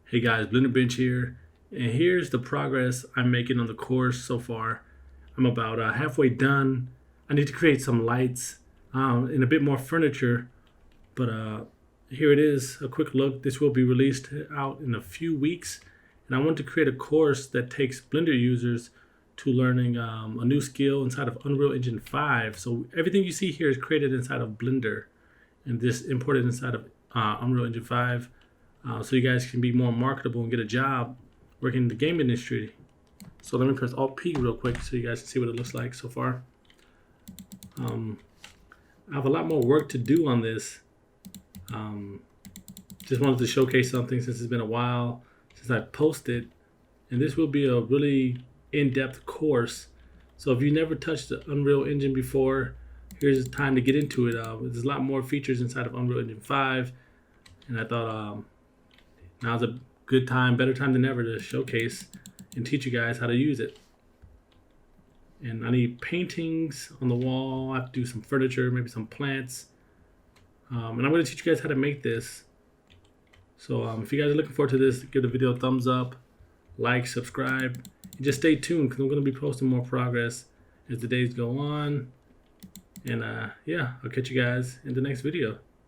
Hey guys, Blender Bench here, and here's the progress I'm making on the course so far. I'm about halfway done. I need to create some lights and a bit more furniture, but here it is, a quick look. This will be released out in a few weeks, and I want to create a course that takes Blender users to learning a new skill inside of Unreal Engine 5. So everything you see here is created inside of Blender, and this imported inside of Unreal Engine 5. So you guys can be more marketable and get a job working in the game industry. So let me press Alt P real quick so you guys can see what it looks like so far. I have a lot more work to do on this. Just wanted to showcase something since it's been a while since I posted, and this will be a really in-depth course. So if you never touched the Unreal Engine before, here's the time to get into it. There's a lot more features inside of Unreal Engine 5, and I thought now's a good time, better time than ever, to showcase and teach you guys how to use it. And I need paintings on the wall. I have to do some furniture, maybe some plants. And I'm going to teach you guys how to make this. So if you guys are looking forward to this, give the video a thumbs up, like, subscribe, and just stay tuned because I'm going to be posting more progress as the days go on. And yeah, I'll catch you guys in the next video.